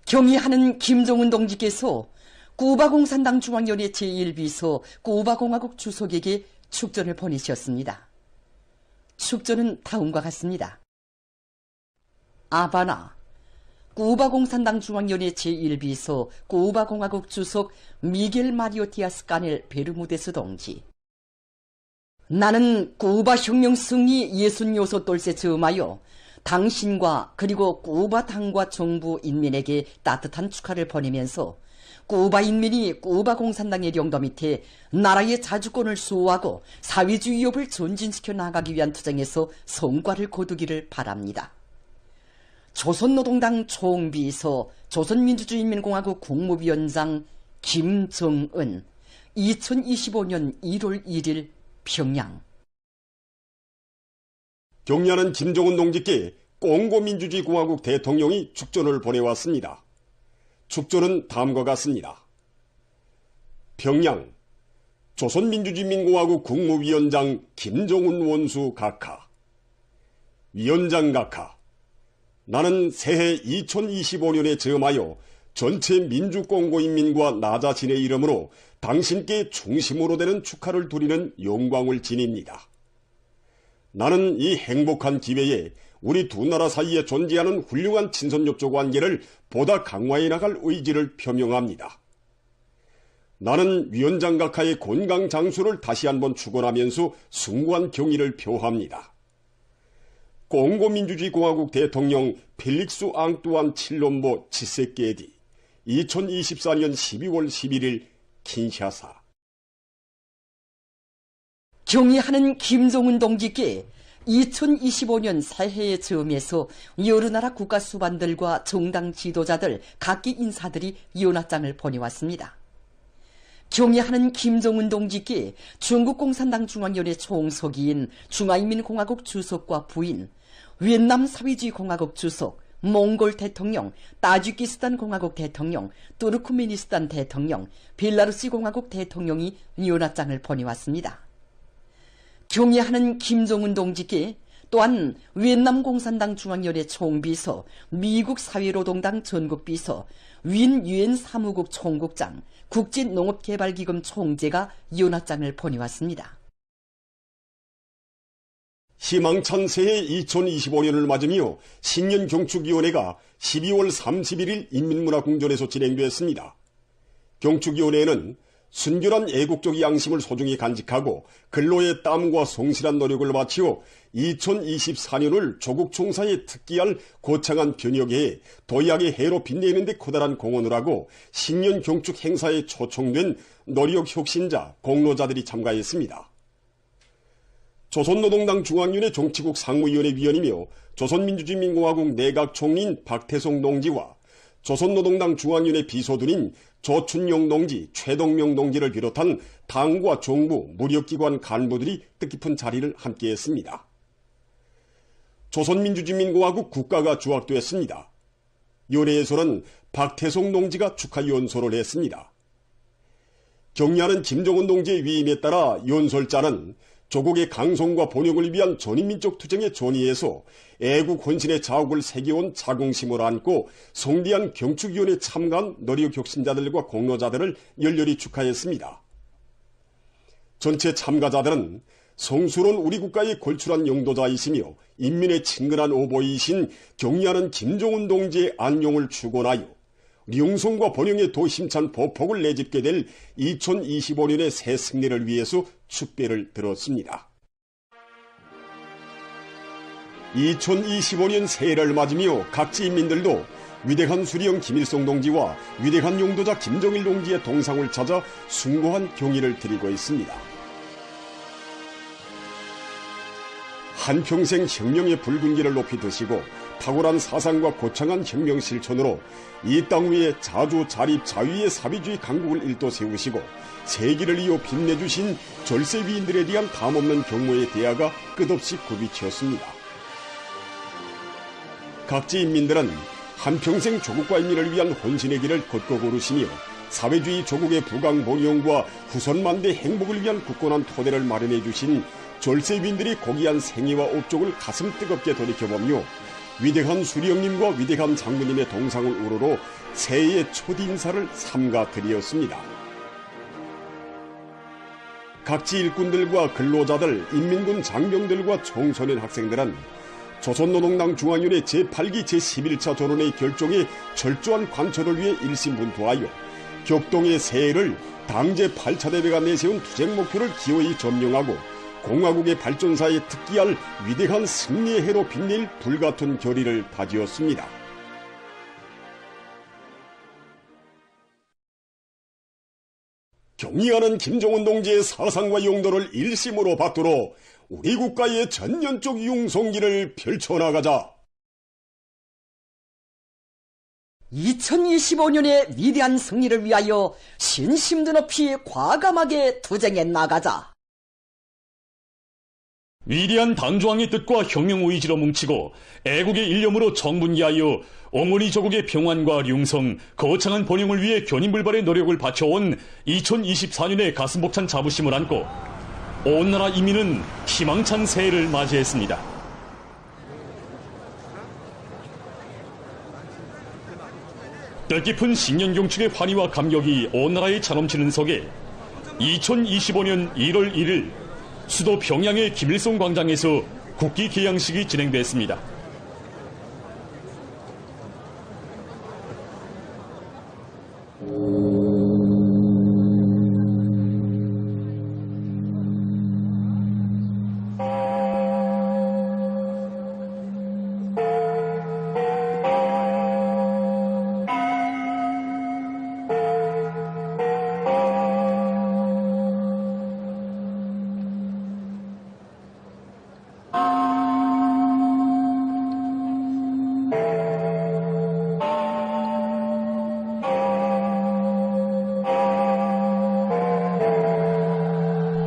경의하는 김정은 동지께서 쿠바공산당 중앙위원회 제1비서 쿠바공화국 주석에게 축전을 보내셨습니다. 축전은 다음과 같습니다. 아바나, 쿠바공산당 중앙위원회 제1비서 쿠바공화국 주석 미겔 마리오 디아스 까넬 베르무데스 동지. 나는 쿠바 혁명 승리 66돌째 즈음하여 당신과 그리고 쿠바 당과 정부 인민에게 따뜻한 축하를 보내면서 쿠바 인민이 쿠바 공산당의領土밑에 나라의 자주권을 수호하고 사회주의 위협을 전진시켜 나가기 위한 투쟁에서 성과를 거두기를 바랍니다. 조선노동당 총비서 조선민주주의인민공화국 국무위원장 김정은 2025년 1월 1일 평양. 경의하는 김정은 동지께 꽁고민주주의공화국 대통령이 축전을 보내왔습니다. 축전은 다음과 같습니다. 평양, 조선민주주의인민공화국 국무위원장 김정은 원수 각하. 위원장 각하, 나는 새해 2025년에 즈음하여 전체 민주공고인민과 나 자신의 이름으로 당신께 중심으로 되는 축하를 드리는 영광을 지닙니다. 나는 이 행복한 기회에 우리 두 나라 사이에 존재하는 훌륭한 친선협조 관계를 보다 강화해 나갈 의지를 표명합니다. 나는 위원장 각하의 건강 장수를 다시 한번 축원하면서 숭고한 경의를 표합니다. 꽁고민주주의공화국 대통령 펠릭스 앙뚜안 칠롬보 치세케디 2024년 12월 11일 킨샤사. 경의하는 김정은 동지께 2025년 새해의 즈음에서 여러 나라 국가 수반들과 정당 지도자들 각기 인사들이 연하장을 보내왔습니다. 경의하는 김정은 동지께 중국 공산당 중앙위원회 총서기인 중화인민공화국 주석과 부인, 위et남 사회주의 공화국 주석, 몽골 대통령, 따지키스탄 공화국 대통령, 투르크메니스탄 대통령, 벨라루시 공화국 대통령이 연하장을 보내왔습니다. 경의하는 김정은 동지께 또한 위et남 공산당 중앙위원회 총비서, 미국 사회노동당 전국비서, 윈 유엔 사무국 총국장, 국제농업개발기금 총재가 연하장을 보내왔습니다. 희망찬 새해 2025년을 맞으며 신년경축위원회가 12월 31일 인민문화궁전에서 진행됐습니다. 경축위원회는 순결한 애국적 양심을 소중히 간직하고 근로의 땀과 성실한 노력을 바치어 2024년을 조국 총사에 특기할 거창한 변혁에 도약의 해로 빛내는 데 커다란 공헌을 하고 신년 경축 행사에 초청된 노력 혁신자, 공로자들이 참가했습니다. 조선노동당 중앙위원회 정치국 상무위원회 위원이며 조선민주주의인민공화국 내각총리인 박태송 동지와 조선노동당 중앙위원회 비서들인 조춘용 동지, 최동명 동지를 비롯한 당과 정부, 무력기관 간부들이 뜻깊은 자리를 함께했습니다. 조선민주주의인민공화국 국가가 주악됐습니다. 연회에서는 박태송 동지가 축하 연설을 했습니다. 경의하는 김정은 동지의 위임에 따라 연설자는 조국의 강성과 번영을 위한 전인민족 투쟁의 전의에서 애국 헌신의 자욱을 새겨온 자긍심을 안고 성대한 경축위원회에 참가한 노력 혁신자들과 공로자들을 열렬히 축하했습니다. 전체 참가자들은 성스러운 우리 국가의 걸출한 영도자이시며 인민의 친근한 오보이신 경의하는 김정은 동지의 안녕을 축원하여 영성과 번영의 더 힘찬 보폭을 내집게 될 2025년의 새 승리를 위해서 축배를 들었습니다. 2025년 새해를 맞으며 각지 인민들도 위대한 수리형 김일성 동지와 위대한 용도자 김정일 동지의 동상을 찾아 숭고한 경의를 드리고 있습니다. 한평생 혁명의 붉은 길을 높이 드시고 탁월한 사상과 거창한 혁명 실천으로 이 땅 위에 자주 자립 자유의 사회주의 강국을 일도 세우시고 세기를 이어 빛내주신 절세 위인들에 대한 담없는 경모의 대야가 끝없이 굽이치었습니다. 각지 인민들은 한평생 조국과 인민을 위한 헌신의 길을 걷고 걸으시며 사회주의 조국의 부강 번영과 후손만대 행복을 위한 굳건한 토대를 마련해 주신 절세 위인들의 고귀한 생애와 업적을 가슴 뜨겁게 돌이켜보며 위대한 수령님과 위대한 장군님의 동상을 우러러 새해의 첫 인사를 삼가 드리었습니다. 각지 일꾼들과 근로자들, 인민군 장병들과 청소년 학생들은 조선노동당 중앙위원회 제8기 제11차 전원의 결정에 철저한 관철을 위해 일심분투하여 격동의 새해를 당 제8차 대회가 내세운 투쟁 목표를 기어이 점령하고 공화국의 발전사에 특기할 위대한 승리의 해로 빛낼 불같은 결의를 다지었습니다. 경의하는 김정은 동지의 사상과 용도를 일심으로 받들어 우리 국가의 전면적 융성기를 펼쳐나가자. 2025년의 위대한 승리를 위하여 신심도 높이 과감하게 투쟁해 나가자. 위대한 당조항의 뜻과 혁명 의지로 뭉치고 애국의 일념으로 정분기하여 어머니 조국의 평안과 융성, 거창한 번영을 위해 견인불발의 노력을 바쳐온 2024년의 가슴 벅찬 자부심을 안고 온 나라 인민은 희망찬 새해를 맞이했습니다. 뜻깊은 신년경축의 환희와 감격이 온 나라에 차넘치는 속에 2025년 1월 1일 수도 평양의 김일성 광장에서 국기 개양식이 진행됐습니다.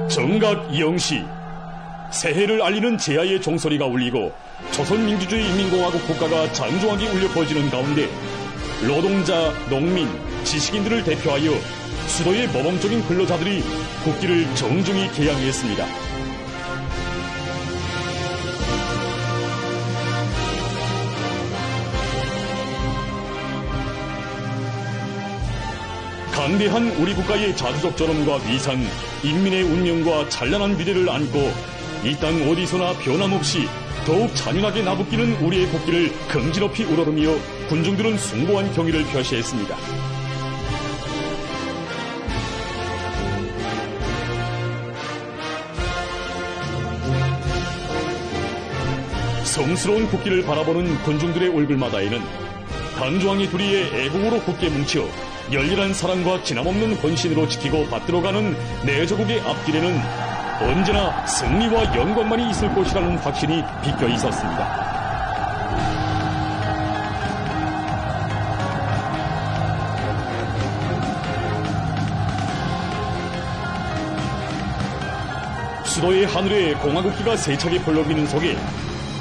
정각 0시 새해를 알리는 제야의 종소리가 울리고 조선민주주의 인민공화국 국가가 장조하게 울려 퍼지는 가운데 노동자, 농민, 지식인들을 대표하여 수도의 모범적인 근로자들이 국기를 정중히 개양했습니다. 강대한 우리 국가의 자주적 존엄과 위상, 인민의 운명과 찬란한 미래를 안고 이 땅 어디서나 변함없이 더욱 잔인하게 나부끼는 우리의 국기를 긍지높이 우러르며 군중들은 숭고한 경의를 표시했습니다. 성스러운 국기를 바라보는 군중들의 얼굴마다에는 당조항의 둘이의 애국으로 굳게 뭉쳐 열렬한 사랑과 진함없는 헌신으로 지키고 받들어가는 내조국의 앞길에는 언제나 승리와 영광만이 있을 것이라는 확신이 비껴 있었습니다. 수도의 하늘에 공화국기가 세차게 벌러비는 속에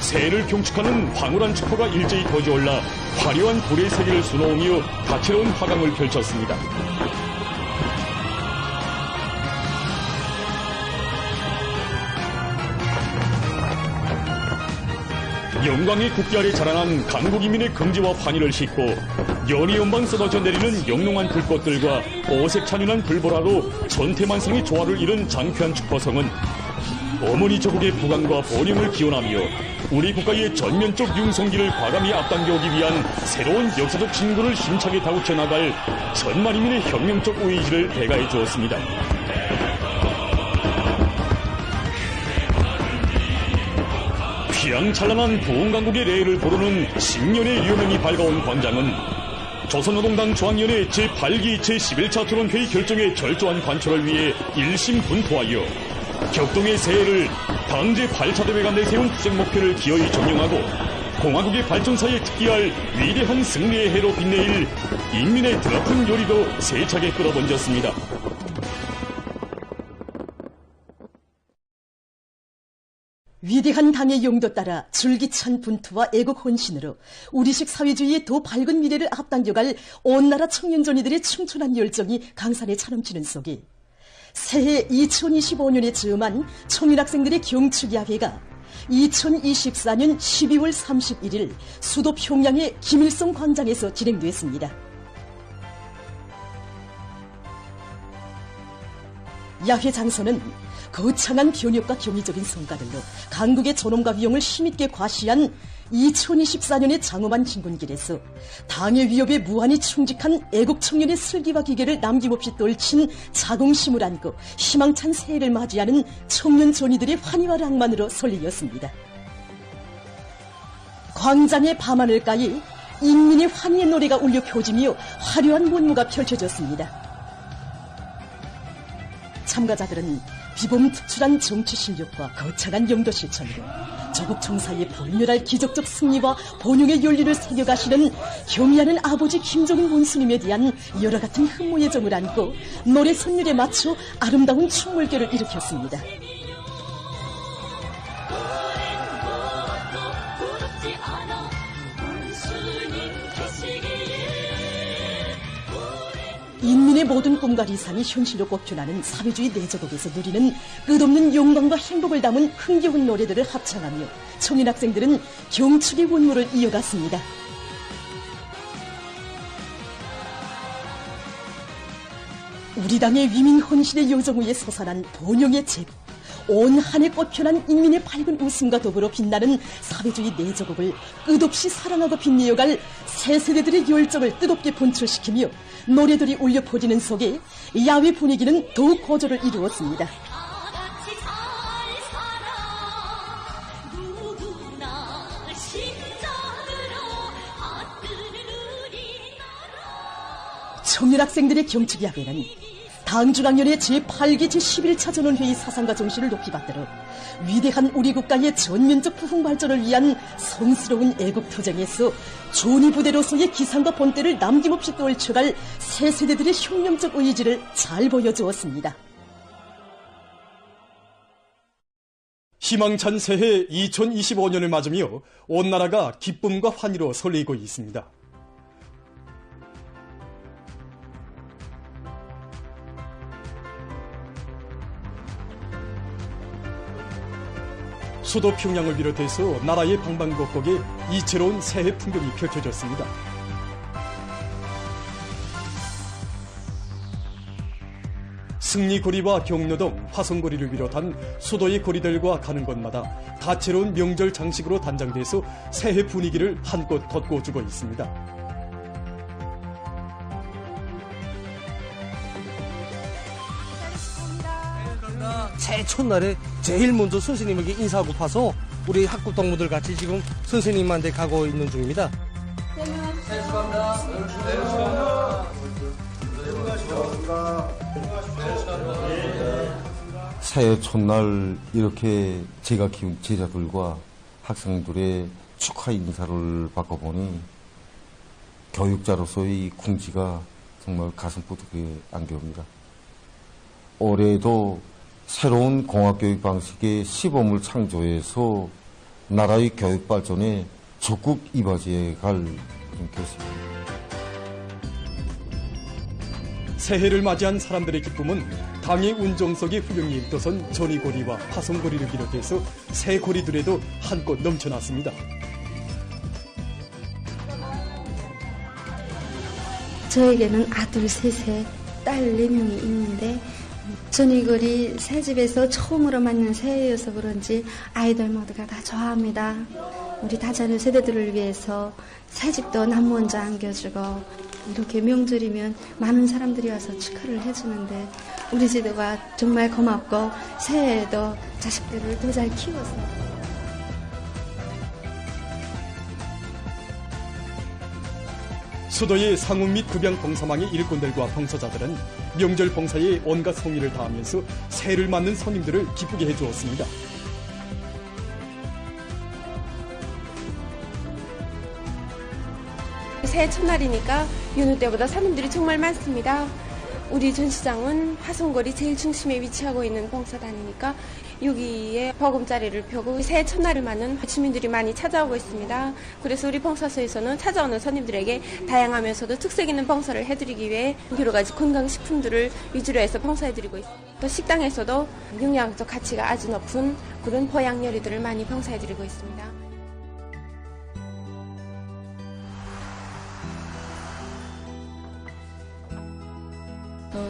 새해를 경축하는 황홀한 축포가 일제히 터져올라 화려한 불의 세계를 수놓으며 다채로운 화강을 펼쳤습니다. 영광의 국기 아래 자라난 강국인민의 긍지와 환희를 싣고 연이 연방 쏟아져 내리는 영롱한 불꽃들과 오색찬연한 불보라로 전태만상의 조화를 이룬 장쾌한 축포성은 어머니 조국의 부강과 번영을 기원하며 우리 국가의 전면적 융성기를 과감히 앞당겨오기 위한 새로운 역사적 진구를 힘차게 다구쳐 나갈 천만인민의 혁명적 의지를 배가해 주었습니다. 휘황찬란한 부흥강국의 레일을 부르는 신년의 류명이 밝아온 광장은 조선노동당 중앙위원회 제8기 제11차 토론회의 결정에 철저한 관철을 위해 일심분투하여 격동의 새해를 당 제8차 대회가 내세운 투쟁 목표를 기어이 점령하고 공화국의 발전사에 특기할 위대한 승리의 해로 빛내일 인민의 드높은 요리도 세차게 끌어번졌습니다. 위대한 당의 용도 따라 줄기찬 분투와 애국 헌신으로 우리식 사회주의의 더 밝은 미래를 앞당겨갈 온 나라 청년전이들의 충천한 열정이 강산에 차넘치는 속에 새해 2025년에 즈음한 청년학생들의 경축야회가 2024년 12월 31일 수도 평양의 김일성 광장에서 진행됐습니다. 야회 장소는 거창한 변혁과 경이적인 성과들로 강국의 존엄과 위용을 힘있게 과시한 2024년의 장엄한 진군길에서 당의 위협에 무한히 충직한 애국 청년의 슬기와 기계를 남김없이 떨친 자긍심을 안고 희망찬 새해를 맞이하는 청년 존이들의 환희와 낭만으로 설레었습니다. 광장의 밤하늘 가에 인민의 환희의 노래가 울려 펴지며 화려한 문무가 펼쳐졌습니다. 참가자들은 비범특출한 정치 실력과 거창한 영도 실천으로 조국 총사의 볼멸할 기적적 승리와 번영의 연륜을 새겨가시는 경의하는 아버지 김정은 원수님에 대한 여러 같은 흠모의 정을 안고 노래 선율에 맞춰 아름다운 춤물결을 일으켰습니다. 인민의 모든 꿈과理想이 현실로 꼽혀나는 사회주의 내조국에서 누리는 끝없는 영광과 행복을 담은 흥겨운 노래들을 합창하며 청년 학생들은 경축의 원무를 이어갔습니다. 우리 당의 위민 헌신의 요정 위에 솟아난 번영의 제국, 온 한해 꽃펴난 인민의 밝은 웃음과 더불어 빛나는 사회주의 내조국을 끝없이 사랑하고 빛내어갈 새 세대들의 열정을 뜨겁게 분출시키며 노래들이 울려 퍼지는 속에 야외 분위기는 더욱 고조를 이루었습니다. 청년 학생들의 경축 야외는 당중앙위원회 제8기 제11차 전원회의 사상과 정신을 높이 받들어 위대한 우리 국가의 전면적 부흥 발전을 위한 성스러운 애국투쟁에서 존이 부대로서의 기상과 본때를 남김없이 떨쳐갈 새 세대들의 혁명적 의지를 잘 보여주었습니다. 희망찬 새해 2025년을 맞으며 온 나라가 기쁨과 환희로 설레이고 있습니다. 수도 평양을 비롯해서 나라의 방방곡곡에 이채로운 새해 풍경이 펼쳐졌습니다. 승리거리와 경로동, 화성거리를 비롯한 수도의 거리들과 가는 곳마다 다채로운 명절 장식으로 단장돼서 새해 분위기를 한껏 돋궈주고 있습니다. 새해 첫날에 제일 먼저 선생님에게 인사하고파서 우리 학급 동무들 같이 지금 선생님한테 가고 있는 중입니다. 새해 첫날 이렇게 제가 키운 제자들과 학생들의 축하 인사를 받고 보니 교육자로서의 궁지가 정말 가슴부터 안겨옵니다. 올해도 새로운 공학교육 방식의 시범을 창조해서 나라의 교육 발전에 적극 이바지해 갈 결심입니다. 새해를 맞이한 사람들의 기쁨은 당의 운정석에 후명이 일떠선 전이고리와 화성고리를 비롯해서 새 고리들에도 한껏 넘쳐났습니다. 저에게는 아들 셋에 딸 4명이 있는데 전이고리 새집에서 처음으로 맞는 새해여서 그런지 아이들 모두가 다 좋아합니다. 우리 다자녀 세대들을 위해서 새집도 남 먼저 안겨주고 이렇게 명절이면 많은 사람들이 와서 축하를 해주는데 우리 제도가 정말 고맙고 새해에도 자식들을 더 잘 키워서 수도의 상훈 및 급양 봉사망의 일꾼들과 봉사자들은 명절 봉사에 온갖 성의를 다하면서 새해를 맞는 손님들을 기쁘게 해주었습니다. 새해 첫날이니까 여느 때보다 손님들이 정말 많습니다. 우리 전시장은 화성거리 제일 중심에 위치하고 있는 봉사단이니까 여기에 버금자리를 펴고 새해 첫날을 맞는 주민들이 많이 찾아오고 있습니다. 그래서 우리 봉사소에서는 찾아오는 손님들에게 다양하면서도 특색 있는 봉사를 해드리기 위해 여러 가지 건강식품들을 위주로 해서 봉사해드리고 있습니다. 또 식당에서도 영양적 가치가 아주 높은 그런 보양 요리들을 많이 봉사해드리고 있습니다.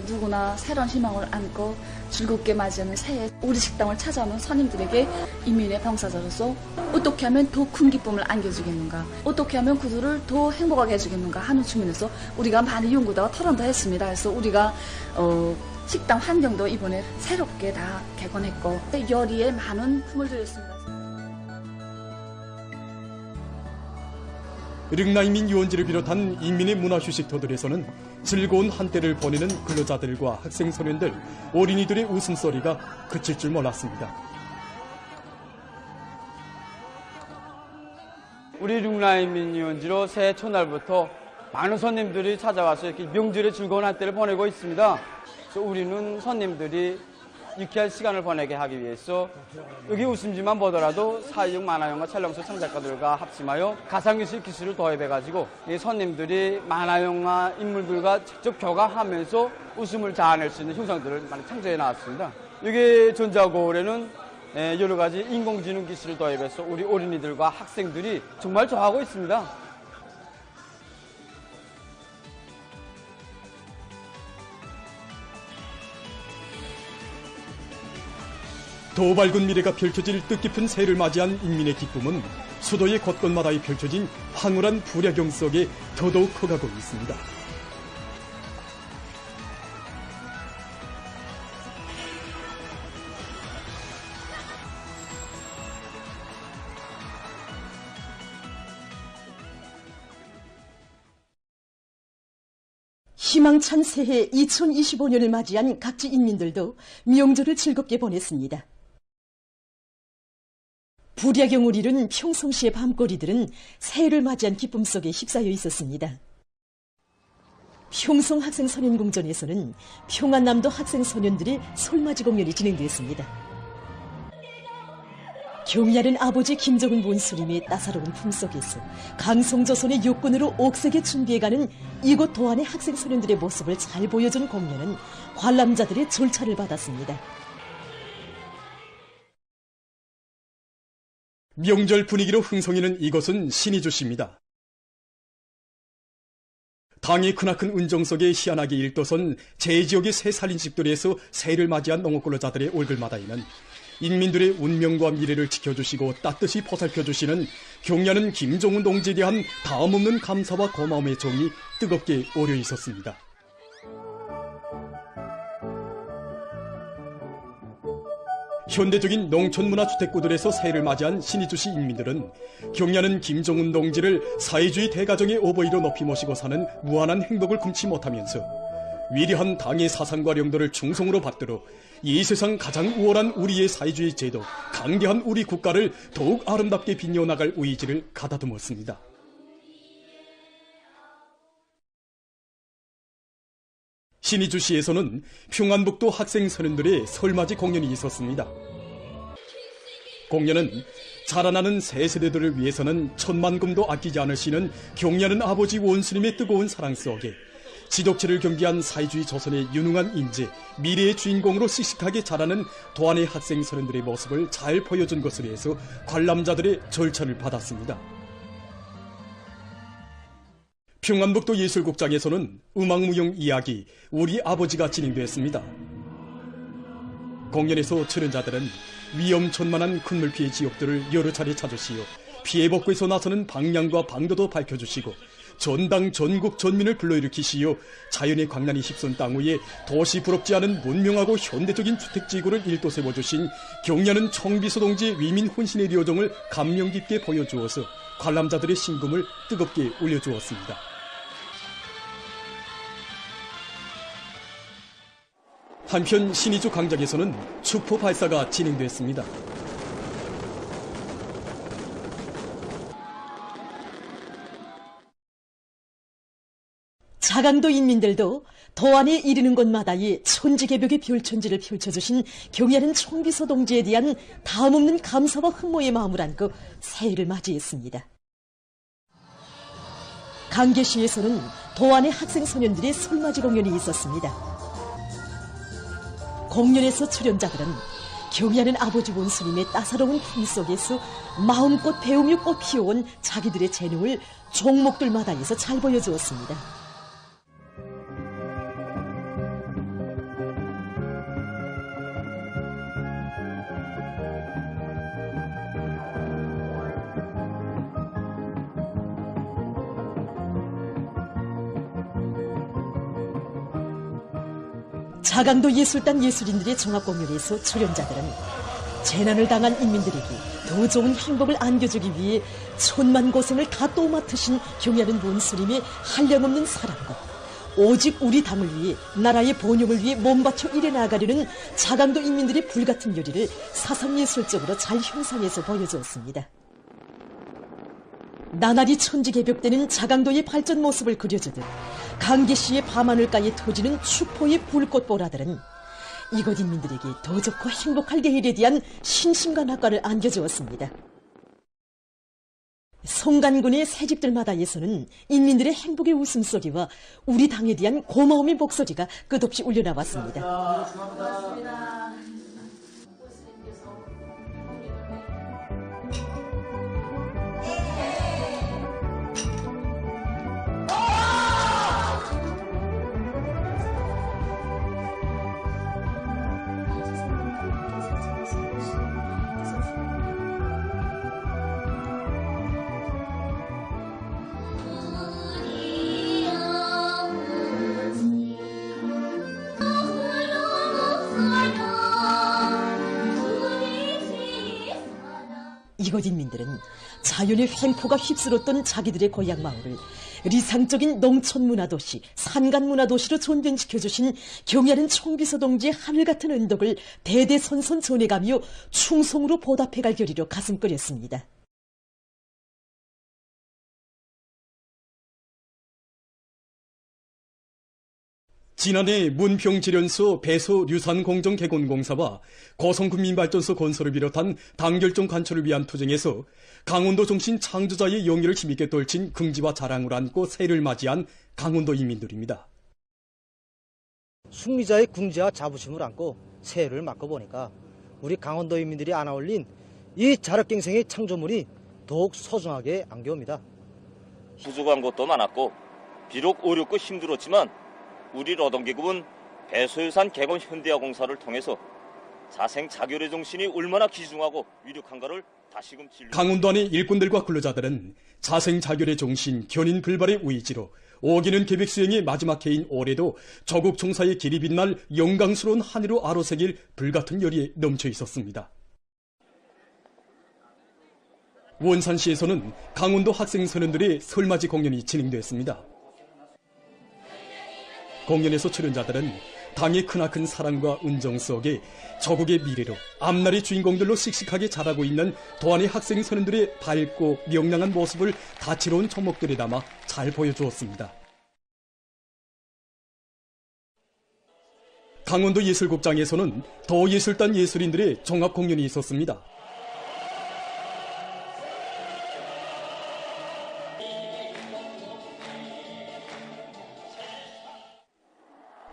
누구나 새로운 희망을 안고 즐겁게 맞이하는 새해 우리 식당을 찾아오는 손님들에게 인민의 봉사자로서 어떻게 하면 더 큰 기쁨을 안겨주겠는가, 어떻게 하면 그들을 더 행복하게 해주겠는가 하는 측면에서 우리가 많이 연구다가 토론도 했습니다. 그래서 우리가 식당 환경도 이번에 새롭게 다 개건했고 요리에 많은 품을 들였습니다. 릉나이민 유원지를 비롯한 인민의 문화휴식터들에서는 즐거운 한때를 보내는 근로자들과 학생 소년들, 어린이들의 웃음소리가 그칠 줄 몰랐습니다. 우리 릉나이민 유원지로 새해 첫날부터 많은 손님들이 찾아와서 이렇게 명절의 즐거운 한때를 보내고 있습니다. 그래서 우리는 손님들이 유쾌한 시간을 보내게 하기 위해서 여기 웃음지만 보더라도 사회적 만화영화 촬영소 창작가들과 합심하여 가상현실 기술을 도입해가지고 이 손님들이 만화영화 인물들과 직접 교감하면서 웃음을 자아낼 수 있는 형상들을 많이 창조해 나왔습니다. 여기 전자고울에는 여러 가지 인공지능 기술을 도입해서 우리 어린이들과 학생들이 정말 좋아하고 있습니다. 더 밝은 미래가 펼쳐질 뜻깊은 새해를 맞이한 인민의 기쁨은 수도의 곳곳마다에 펼쳐진 황홀한 불야경 속에 더더욱 커가고 있습니다. 희망찬 새해 2025년을 맞이한 각지 인민들도 명절을 즐겁게 보냈습니다. 불야경 우리른 평성시의 밤거리들은 새해를 맞이한 기쁨 속에 휩싸여 있었습니다. 평성학생소년궁전에서는 평안남도 학생소년들의 솔맞이 공연이 진행되었습니다. 경야른 아버지 김정은 본수님의 따사로운 품속에서 강성조선의 욕군으로 옥색에 준비해가는 이곳 도안의 학생소년들의 모습을 잘 보여준 공연은 관람자들의 절차를 받았습니다. 명절 분위기로 흥성이는 이곳은 신의주시입니다. 당이 크나큰 운정 속에 희한하게 일도선 제 지역의 새 살인식들에서 새해를 맞이한 농업근로자들의 얼굴마다에는 인민들의 운명과 미래를 지켜주시고 따뜻이 보살펴주시는 경야는 김종훈 동지에 대한 다음없는 감사와 고마움의 정이 뜨겁게 오려 있었습니다. 현대적인 농촌문화주택구들에서 새해를 맞이한 신의주시 인민들은 경야는 김종훈 동지를 사회주의 대가정의 어버이로 높이 모시고 사는 무한한 행복을 금치 못하면서 위대한 당의 사상과 령도를 충성으로 받들어 이 세상 가장 우월한 우리의 사회주의 제도, 강대한 우리 국가를 더욱 아름답게 빛내어나갈 의지를 가다듬었습니다. 신의주시에서는 평안북도 학생소년들의 설맞이 공연이 있었습니다. 공연은 자라나는 새 세대들을 위해서는 천만금도 아끼지 않으시는 경야는 아버지 원수님의 뜨거운 사랑 속에 지독체를 경계한 사회주의 조선의 유능한 인재, 미래의 주인공으로 씩씩하게 자라는 도안의 학생소년들의 모습을 잘 보여준 것으로 해서 관람자들의 절차를 받았습니다. 평안북도 예술극장에서는 음악무용 이야기 우리 아버지가 진행되었습니다. 공연에서 출연자들은 위험천만한 큰물 피해 지역들을 여러 차례 찾으시어 피해 복구에서 나서는 방향과 방도도 밝혀주시고 전당 전국 전민을 불러일으키시어 자연의 광란이 휩쓴 땅 위에 도시 부럽지 않은 문명하고 현대적인 주택지구를 일도세워주신 경야는 청비서 동지의 위민 혼신의 여정을 감명 깊게 보여주어서 관람자들의 심금을 뜨겁게 울려주었습니다. 한편 신의주 광장에서는 축포 발사가 진행됐습니다. 자강도 인민들도 도안에 이르는 곳마다의 천지개벽의 별천지를 펼쳐주신 경애하는 총비서 동지에 대한 다음없는 감사와 흠모의 마음을 안고 새해를 맞이했습니다. 강계시에서는 도안의 학생 소년들의 설맞이 공연이 있었습니다. 공연에서 출연자들은 경애하는 아버지 원수님의 따사로운 품 속에서 마음껏 배우며 꽃 피워온 자기들의 재능을 종목들마다에서 잘 보여주었습니다. 자강도 예술단 예술인들의 종합공연에서 출연자들은 재난을 당한 인민들에게 더 좋은 행복을 안겨주기 위해 천만 고생을 다 또 맡으신 경애하는 원수님의 한량없는 사랑과 오직 우리 당을 위해 나라의 번영을 위해 몸바쳐 일해나가려는 자강도 인민들의 불같은 열의를 사상예술적으로 잘 형상해서 보여주었습니다. 나날이 천지개벽되는 자강도의 발전 모습을 그려주듯 강계시의 밤하늘가에 터지는 축포의 불꽃보라들은 이곳 인민들에게 더 좋고 행복할 계획에 대한 신심과 낙관을 안겨주었습니다. 송간군의 새집들마다에서는 인민들의 행복의 웃음소리와 우리 당에 대한 고마움의 목소리가 끝없이 울려나왔습니다. 이곳 인민들은 자연의 횡포가 휩쓸었던 자기들의 고향 마을을 리상적인 농촌 문화도시, 산간 문화도시로 존변시켜주신 경애하는 총비서 동지의 하늘같은 은덕을 대대손손 전해가며 충성으로 보답해갈 결의로 가슴 끓였습니다. 지난해 문평지련소 배소 류산공정 개건공사와 거성군민발전소 건설을 비롯한 당결정 관철을 위한 투쟁에서 강원도 정신 창조자의 용기를 힘있게 떨친 긍지와 자랑을 안고 새해를 맞이한 강원도 인민들입니다. 승리자의 긍지와 자부심을 안고 새해를 맞고보니까 우리 강원도 인민들이 안아올린 이 자력갱생의 창조물이 더욱 소중하게 안겨옵니다. 부족한 것도 많았고 비록 어렵고 힘들었지만 우리 노동계급은 배소유산 개건 현대화공사를 통해서 자생자결의 정신이 얼마나 귀중하고 위력한가를 다시금 강원도 안의 일꾼들과 근로자들은 자생자결의 정신, 견인불발의 의지로 오기는 계획 수행의 마지막 해인 올해도 조국 총사의 길이 빛날 영광스러운 한 해로 아로새길 불같은 열의에 넘쳐 있었습니다. 원산시에서는 강원도 학생 소년들의 설맞이 공연이 진행됐습니다. 공연에서 출연자들은 당의 크나큰 사랑과 은정 속에 조국의 미래로 앞날의 주인공들로 씩씩하게 자라고 있는 도안의 학생 소년들의 밝고 명랑한 모습을 다채로운 종목들에 담아 잘 보여주었습니다. 강원도 예술극장에서는 도예술단 예술인들의 종합공연이 있었습니다.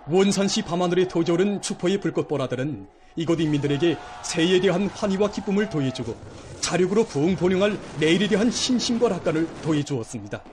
원산시 밤하늘에 터져오른 축포의 불꽃보라들은 이곳 인민들에게 새해에 대한 환희와 기쁨을 더해주고 자력으로 부흥 번영할 내일에 대한 신심과 낙관을 더해주었습니다.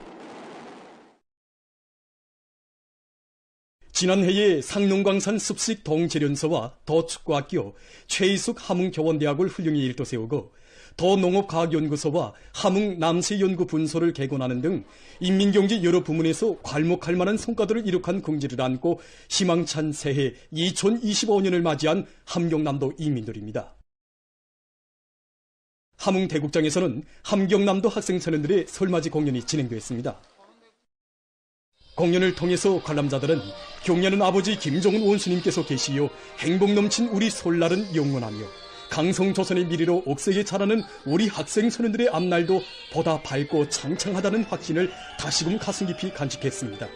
지난해에 상농광산 습식 동재련소와 도축구학교, 최희숙 함흥교원대학을 훌륭히 일도세우고 도농업과학연구소와 함흥남세연구분소를 개건하는 등 인민경제 여러 부문에서 괄목할 만한 성과들을 이룩한 긍지를 안고 희망찬 새해 2025년을 맞이한 함경남도 인민들입니다. 함흥대국장에서는 함경남도 학생소년들의 설맞이 공연이 진행됐습니다. 공연을 통해서 관람자들은 경애하는 아버지 김정은 원수님께서 계시어 행복 넘친 우리 설날은 영원하며 강성조선의 미래로 옥색에 자라는 우리 학생 소년들의 앞날도 보다 밝고 창창하다는 확신을 다시금 가슴 깊이 간직했습니다.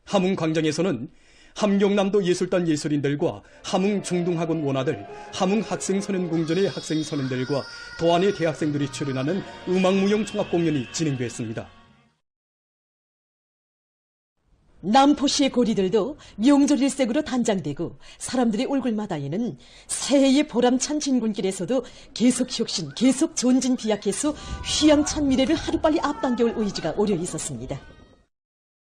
함흥광장에서는 함경남도 예술단 예술인들과 함흥중등학원 원아들, 함흥학생선연공전의 학생선연들과 도안의 대학생들이 출연하는 음악무용 종합공연이 진행됐습니다. 남포시의 고리들도 명절 일색으로 단장되고 사람들의 얼굴마다에는 새해의 보람찬 진군길에서도 계속 혁신, 계속 존진 비약해서 휘황찬 미래를 하루빨리 앞당겨올 의지가 오려 있었습니다.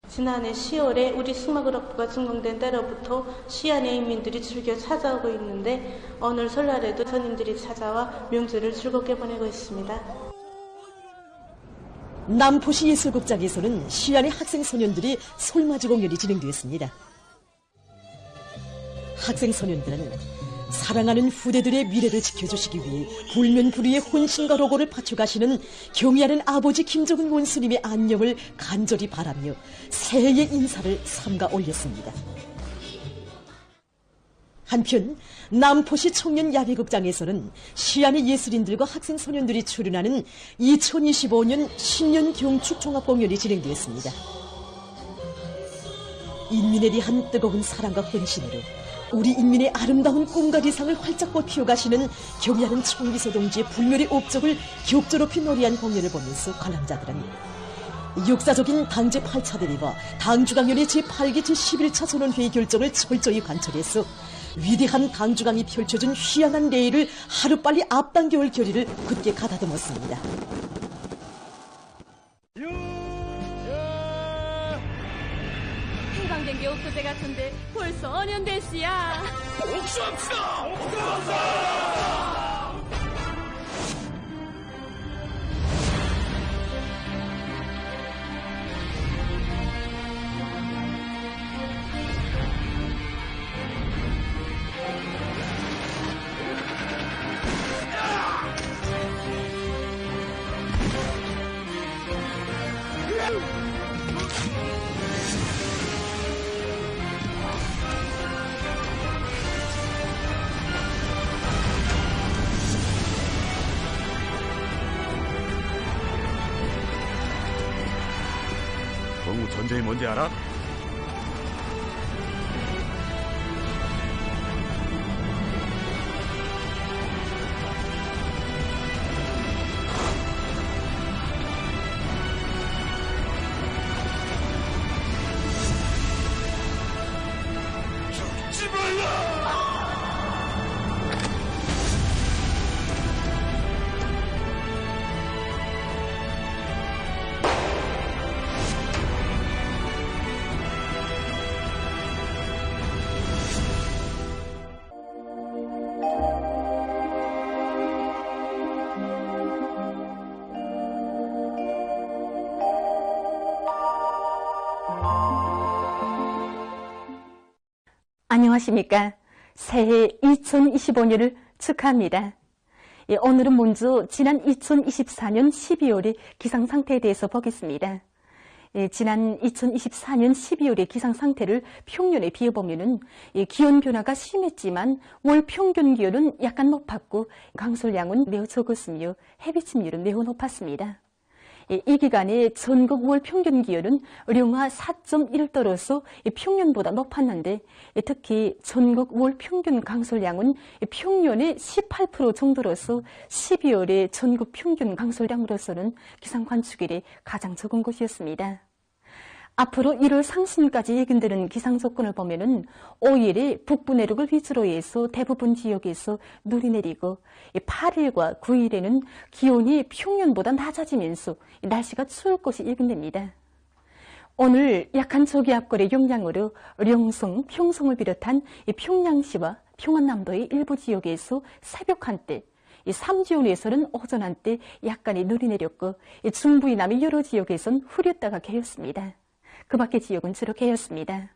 지난해 10월에 우리 승마그룹부가 준공된 때로부터 시안의 인민들이 즐겨 찾아오고 있는데 오늘 설날에도 손님들이 찾아와 명절을 즐겁게 보내고 있습니다. 남포시 예술극장에서는 시안의 학생소년들이 솔맞이 공연이 진행되었습니다. 학생소년들은 사랑하는 후대들의 미래를 지켜주시기 위해 불면불의의 혼신과 로고를 바쳐가시는 경의하는 아버지 김정은 원수님의 안녕을 간절히 바라며 새해의 인사를 삼가 올렸습니다. 한편 남포시 청년야외극장에서는 시안의 예술인들과 학생소년들이 출연하는 2025년 신년 경축 종합공연이 진행되었습니다. 인민에 대한 뜨거운 사랑과 헌신으로 우리 인민의 아름다운 꿈과理想을 활짝 꽃피워가시는 경의하는 총비서 동지의 불멸의 업적을 격조롭이 노래한 공연을 보면서 관람자들은 역사적인 당제 8차 대회와 당주강연의 제8기 제11차 선언회의 결정을 철저히 관철해서 위대한 당주강이 펼쳐준 휘황한 레일을 하루빨리 앞당겨올 결의를 굳게 가다듬었습니다. 해방된 게 엊그제 같은데 벌써 언연대시야. 옥수합시다! 옥수합시다! 동우 전쟁이 뭔지 알아? 죽지 말라! 안녕하십니까. 새해 2025년을 축하합니다. 오늘은 먼저 지난 2024년 12월의 기상상태에 대해서 보겠습니다. 지난 2024년 12월의 기상상태를 평년에 비해보면 기온 변화가 심했지만 월 평균 기온은 약간 높았고 강솔량은 매우 적었으며 해비침률은 매우 높았습니다. 이 기간에 전국 월 평균 기온은 영하 4.1도로서 평년보다 높았는데 특히 전국 월 평균 강솔량은 평년의 18% 정도로서 12월의 전국 평균 강솔량으로서는 기상 관측일에 가장 적은 것이었습니다. 앞으로 1월 상순까지 예견되는 기상 조건을 보면은 5일에 북부 내륙을 위주로 해서 대부분 지역에서 눈이 내리고 8일과 9일에는 기온이 평년보다 낮아지면서 날씨가 추울 것이 예견됩니다. 오늘 약한 저기압골의 영향으로 령성, 평성을 비롯한 평양시와 평안남도의 일부 지역에서 새벽 한때, 삼지원에서는 오전 한때 약간의 눈이 내렸고 중부 이남의 여러 지역에서는 흐렸다가 개였습니다. 그 밖의 지역은 주로 개였습니다.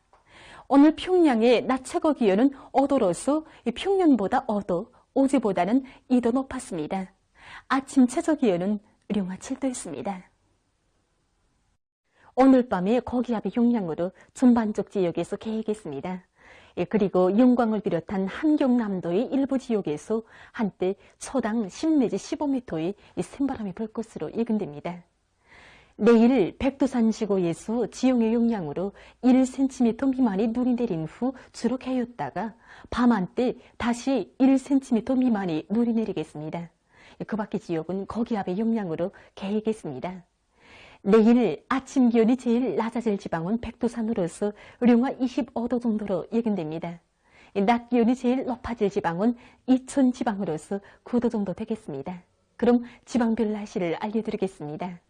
오늘 평양의 낮 최고 기온은 5도로서 평년보다 5도, 어제보다는 2도 높았습니다. 아침 최저 기온은 영하 7도였습니다. 오늘 밤에 고기압의 영향으로 전반적 지역에서 개겠습니다. 그리고 영광을 비롯한 함경남도의 일부 지역에서 한때 초당 10 내지 15m의 샘바람이 불 것으로 예견됩니다. 내일 백두산 지구에서 지용의 용량으로 1cm 미만의 눈이 내린 후 주로 개였다가 밤 한때 다시 1cm 미만의 눈이 내리겠습니다. 그 밖의 지역은 거기압의 용량으로 개겠습니다. 내일 아침 기온이 제일 낮아질 지방은 백두산으로서 영하 25도 정도로 예견됩니다. 낮 기온이 제일 높아질 지방은 이천 지방으로서 9도 정도 되겠습니다. 그럼 지방별 날씨를 알려드리겠습니다.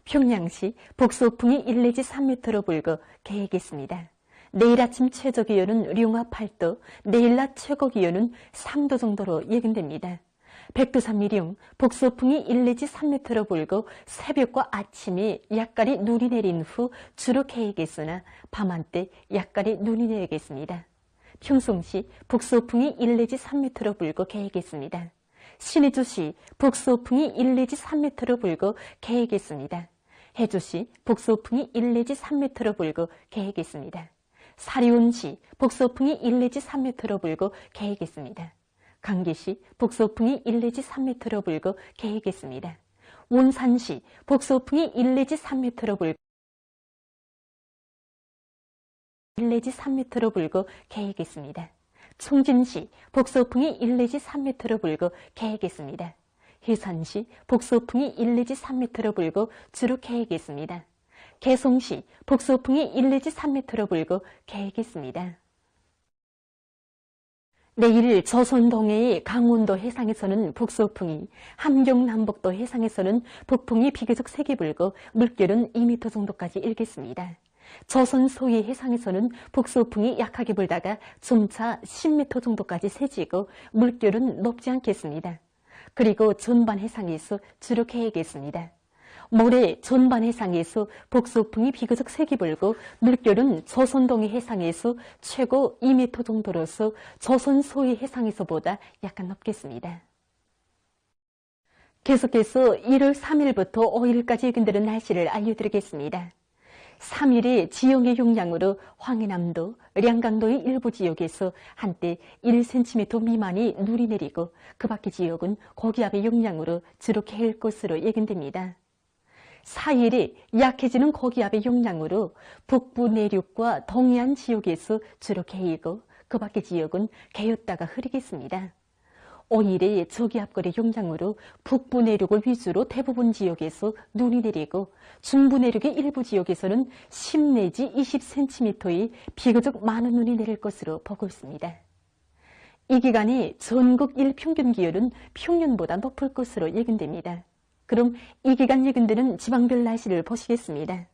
평양시 북소풍이 1 내지 3m로 불고 개겠습니다. 내일 아침 최저 기온은 영하 8도, 내일 낮 최고 기온은 3도 정도로 예견됩니다. 백두산 미령, 북소풍이 1 내지 3m로 불고 새벽과 아침에 약간의 눈이 내린 후 주로 개겠으나 밤 한때 약간의 눈이 내리겠습니다. 평송시, 북소풍이 1 내지 3m로 불고 개겠습니다. 신의주시, 북소풍이 1 내지 3m로 불고 개겠습니다. 해주시, 북소풍이 1 내지 3m로 불고 개겠습니다. 사리온시, 북소풍이 1 내지 3m로 불고 개겠습니다. 강계시, 북소풍이 1 내지 3m로 불고 개겠습니다. 원산시, 북소풍이 1 내지 3m로 불고 1 내지 3m로 불고 개겠습니다. 총진시, 북소풍이 1 내지 3m로 불고 개겠습니다. 해산시, 북소풍이 1 내지 3m로 불고 주로 개겠습니다. 개송시, 북소풍이 1 내지 3m로 불고 개겠습니다. 내일 조선 동해의 강원도 해상에서는 북소풍이, 함경 남북도 해상에서는 북풍이 비교적 세게 불고 물결은 2m 정도까지 일겠습니다. 조선 소위 해상에서는 북소풍이 약하게 불다가 점차 10m 정도까지 세지고 물결은 높지 않겠습니다. 그리고 전반 해상에서 주로 개겠습니다. 모레 전반 해상에서 북소풍이 비교적 세게 불고 물결은 조선동해 해상에서 최고 2m 정도로서 조선 소위 해상에서보다 약간 높겠습니다. 계속해서 1월 3일부터 5일까지 예견되는 날씨를 알려드리겠습니다. 3일에 지형의 용량으로 황해남도, 량강도의 일부 지역에서 한때 1cm 미만이 눈이 내리고 그 밖의 지역은 고기압의 용량으로 주로 개일 것으로 예견됩니다. 4일에 약해지는 고기압의 용량으로 북부 내륙과 동해안 지역에서 주로 개이고 그 밖의 지역은 개였다가 흐리겠습니다. 5일에 저기압거리 용량으로 북부 내륙을 위주로 대부분 지역에서 눈이 내리고 중부 내륙의 일부 지역에서는 10 내지 20cm의 비교적 많은 눈이 내릴 것으로 보고 있습니다. 이 기간에 전국 일평균 기온은 평년보다 높을 것으로 예견됩니다. 그럼 이 기간 예견되는 지방별 날씨를 보시겠습니다.